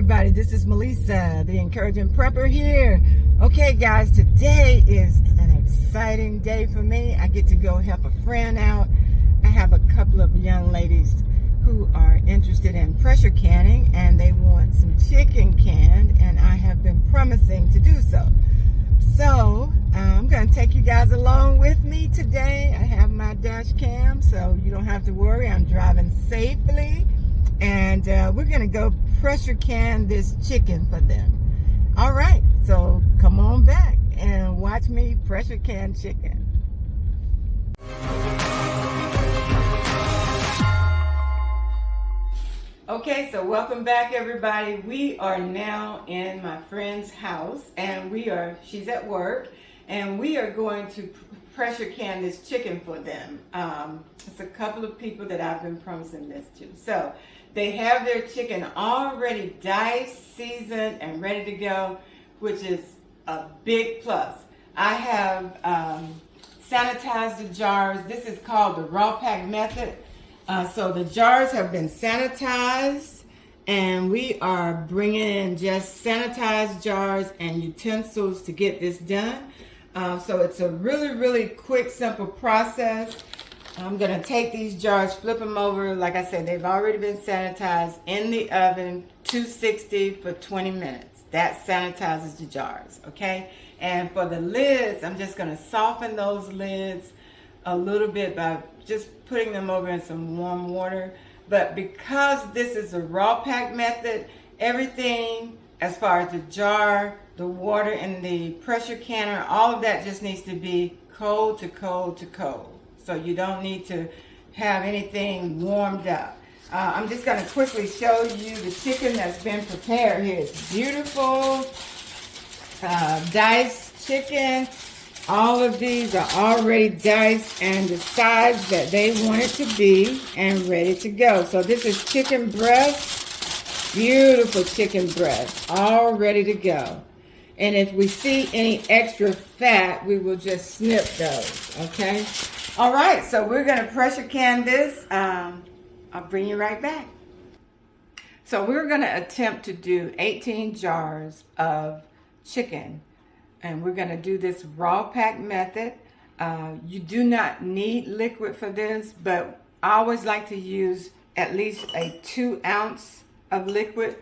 everybody, this is Melissa, the Encouraging Prepper here. Okay guys, today is an exciting day for me. I get to go help a friend out. I have a couple of young ladies who are interested in pressure canning and they want some chicken canned, and I have been promising to do so. So I'm going to take you guys along with me today. I have my dash cam, so you don't have to worry. I'm driving safely, and we're going to go pressure can this chicken for them. All right, so come on back and watch me pressure can chicken. Okay, so welcome back everybody. We are now in my friend's house, and she's at work, and we are going to pressure can this chicken for them. It's a couple of people that I've been promising this to. So they have their chicken already diced, seasoned, and ready to go, which is a big plus. I have sanitized the jars. This is called the raw pack method. So the jars have been sanitized, and we are bringing in just sanitized jars and utensils to get this done. So it's a really quick, simple process. I'm going to take these jars, flip them over. Like I said, they've already been sanitized in the oven, 260 for 20 minutes. That sanitizes the jars, okay? And for the lids, I'm just going to soften those lids a little bit by just putting them over in some warm water. But because this is a raw pack method, everything as far as the jar, the water, and the pressure canner, all of that just needs to be cold to cold to cold. So you don't need to have anything warmed up. I'm just going to quickly show you the chicken that's been prepared here. It's beautiful diced chicken. All of these are already diced and the size that they want it to be and ready to go. So this is chicken breast, beautiful chicken breast, all ready to go. And if we see any extra fat, we will just snip those, okay? All right, so we're gonna pressure can this. I'll bring you right back. So we're gonna attempt to do 18 jars of chicken. And we're going to do this raw pack method. You do not need liquid for this, but I always like to use at least a 2 ounce of liquid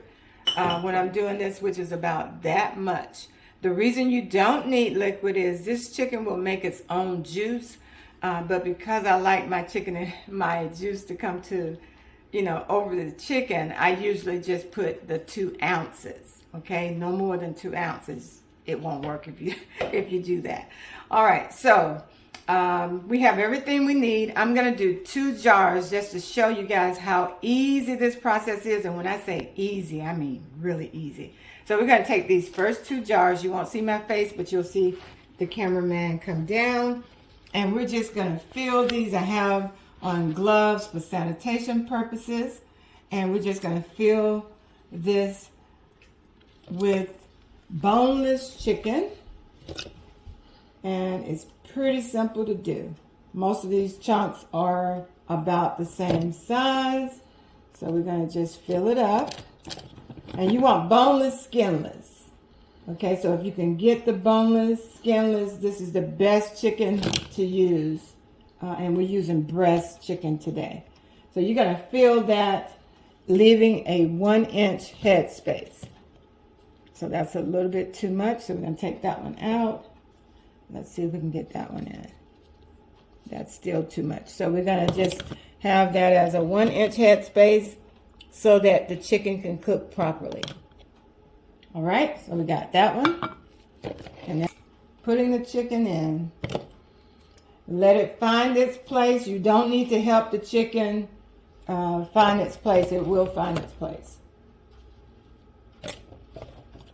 when I'm doing this, which is about that much. The reason you don't need liquid is this chicken will make its own juice, but because I like my chicken and my juice to come to, over the chicken, I usually just put the 2 ounces, okay? No more than 2 ounces. It won't work if you do that. All right, so we have everything we need. I'm gonna do 2 jars just to show you guys how easy this process is. And when I say easy, I mean really easy. So we're gonna take these first 2 jars. You won't see my face, but you'll see the cameraman come down. And we're just gonna fill these. I have on gloves for sanitation purposes. And we're just gonna fill this with boneless chicken, and it's pretty simple to do. Most of these chunks are about the same size, so we're going to just fill it up. And you want boneless, skinless. Okay, so if you can get the boneless, skinless, this is the best chicken to use, and we're using breast chicken today. So you're going to fill that, leaving a 1-inch head space. So that's a little bit too much, so we're going to take that one out. Let's see if we can get that one in. That's still too much. So we're going to just have that as a 1-inch head space so that the chicken can cook properly. All right, so we got that one. And then putting the chicken in. Let it find its place. You don't need to help the chicken find its place. It will find its place.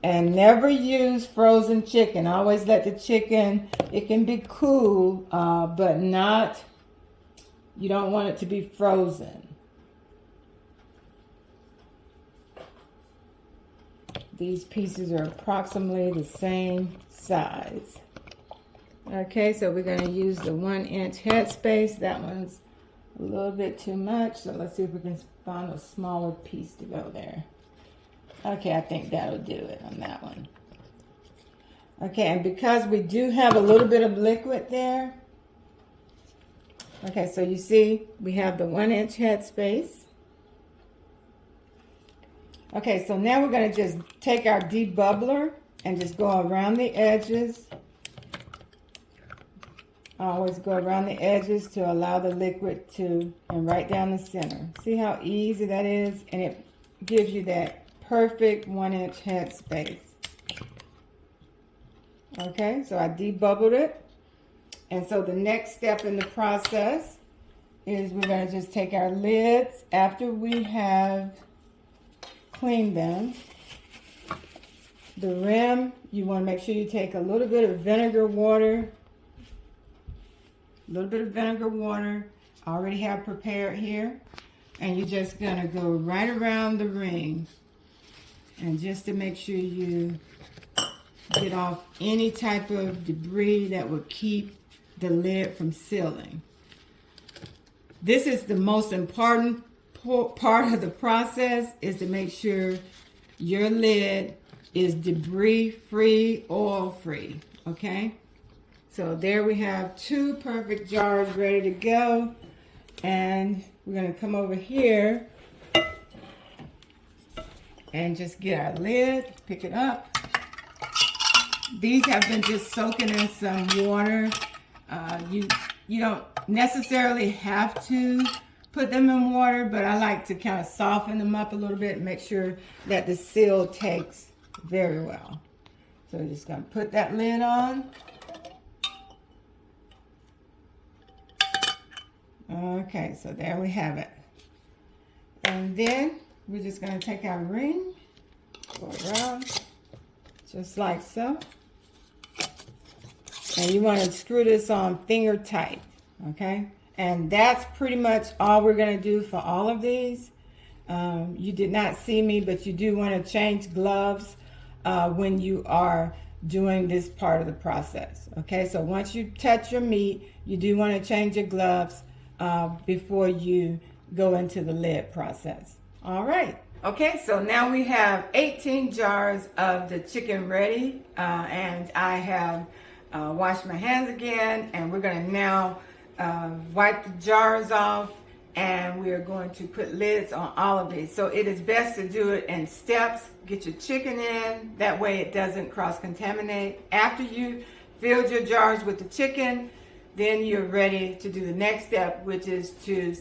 And never use frozen chicken. Always let the chicken, it can be cool, but not, you don't want it to be frozen. These pieces are approximately the same size. Okay, so we're going to use the 1-inch headspace. That one's a little bit too much, so let's see if we can find a smaller piece to go there. Okay, I think that'll do it on that one. Okay, and because we do have a little bit of liquid there, okay, so you see we have the 1-inch head space. Okay, so now we're going to just take our debubbler and just go around the edges. Always go around the edges to allow the liquid to, and right down the center. See how easy that is? And it gives you that perfect 1-inch head space. Okay, so I debubbled it. And so the next step in the process is we're going to just take our lids after we have cleaned them. The rim, you want to make sure you take a little bit of vinegar water. A little bit of vinegar water. I already have prepared here. And you're just going to go right around the ring. And just to make sure you get off any type of debris that would keep the lid from sealing. This is the most important part of the process, is to make sure your lid is debris free, oil free. Okay, so there we have 2 perfect jars ready to go, and we're going to come over here and just get our lid, pick it up. These have been just soaking in some water. You don't necessarily have to put them in water, but I like to kind of soften them up a little bit and make sure that the seal takes very well. So we're just going to put that lid on. Okay, so there we have it. And then we're just going to take our ring, go around, just like so. And you want to screw this on finger tight, okay? And that's pretty much all we're going to do for all of these. You did not see me, but you do want to change gloves when you are doing this part of the process, okay? So once you touch your meat, you do want to change your gloves before you go into the lid process. All right. Okay, so now we have 18 jars of the chicken ready, and I have washed my hands again, and we're going to now wipe the jars off, and we are going to put lids on all of these. So it is best to do it in steps. Get your chicken in, that way it doesn't cross-contaminate. After you filled your jars with the chicken, then you're ready to do the next step, which is to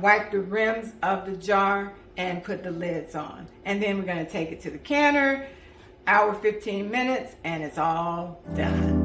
wipe the rims of the jar and put the lids on. And then we're going to take it to the canner, hour 15 minutes, and it's all done.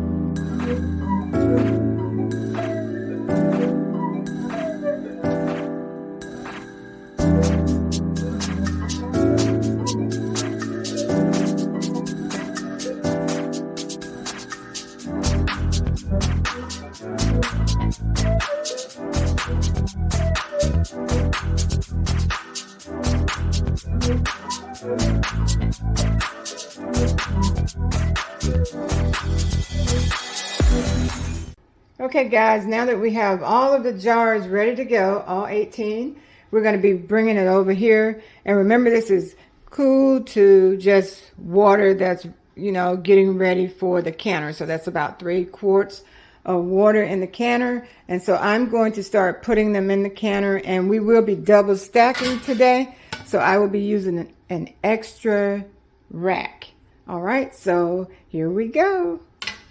Okay guys, now that we have all of the jars ready to go, all 18, we're going to be bringing it over here. And remember, this is cool to just water that's, you know, getting ready for the canner. So that's about 3 quarts of water in the canner. And so I'm going to start putting them in the canner, and we will be double stacking today. So I will be using an extra rack. All right, so here we go.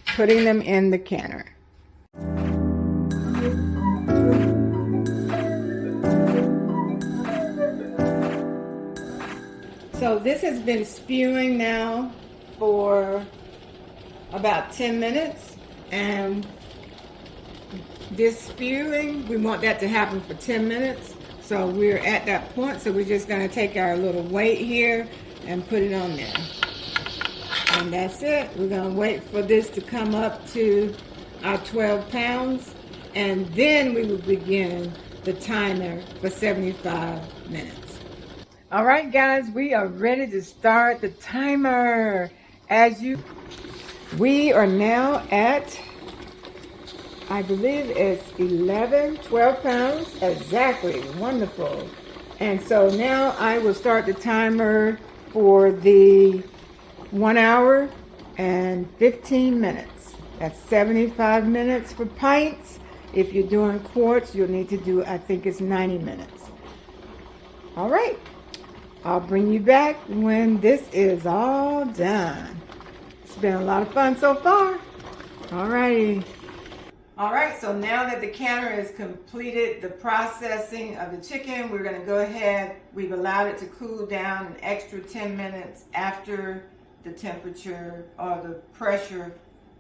Putting them in the canner. So this has been spewing now for about 10 minutes, and this spewing, we want that to happen for 10 minutes. So we're at that point, so we're just going to take our little weight here and put it on there. And that's it. We're going to wait for this to come up to our 12 pounds, and then we will begin the timer for 75 minutes. All right, guys, we are ready to start the timer. We are now at, I believe it's 12 pounds exactly. Wonderful. And so now I will start the timer for the 1 hour and 15 minutes. That's 75 minutes for pints. If you're doing quarts, you'll need to do, I think it's 90 minutes. All right. I'll bring you back when this is all done. It's been a lot of fun so far. All righty. All right, so now that the canner has completed the processing of the chicken, we're going to go ahead. We've allowed it to cool down an extra 10 minutes after the temperature or the pressure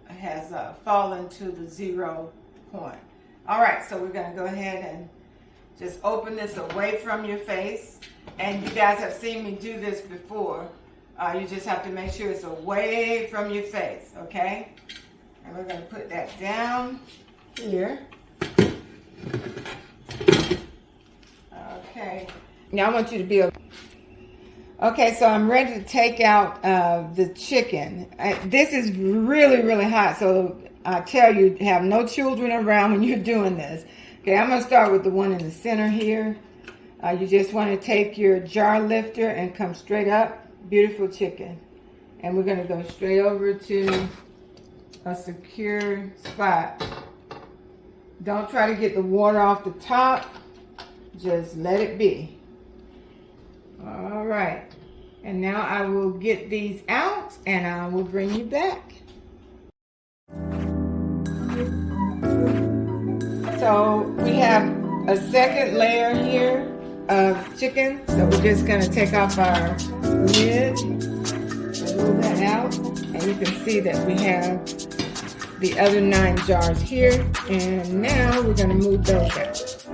has fallen to the 0 point. All right, so we're going to go ahead and just open this away from your face. And you guys have seen me do this before. You just have to make sure it's away from your face, okay? And we're going to put that down here. Okay. Now I want you to be okay. So I'm ready to take out the chicken. This is really, really hot. So I tell you, have no children around when you're doing this. Okay, I'm going to start with the one in the center here. You just want to take your jar lifter and come straight up. Beautiful chicken. And we're going to go straight over to a secure spot. Don't try to get the water off the top. Just let it be. All right. And now I will get these out and I will bring you back. So we have a second layer here of chicken. So we're just going to take off our lid and move that out. And you can see that we have the other 9 jars here. And now we're going to move those out.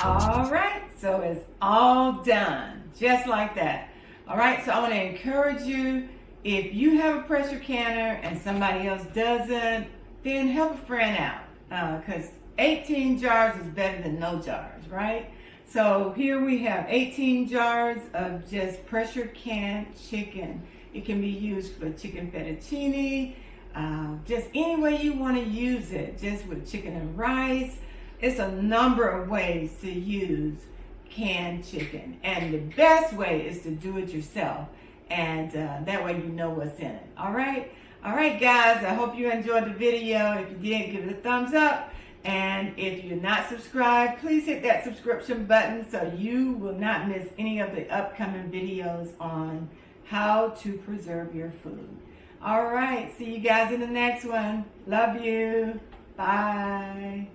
All right. So it's all done. Just like that. All right. So I want to encourage you, if you have a pressure canner and somebody else doesn't, then help a friend out. Because 18 jars is better than no jars, right? So here we have 18 jars of just pressure canned chicken. It can be used for chicken fettuccine, just any way you want to use it, just with chicken and rice. It's a number of ways to use canned chicken. And the best way is to do it yourself. And that way you know what's in it. All right? All right, guys. I hope you enjoyed the video. If you did, give it a thumbs up. And if you're not subscribed, please hit that subscription button so you will not miss any of the upcoming videos on how to preserve your food. All right, see you guys in the next one. Love you. Bye.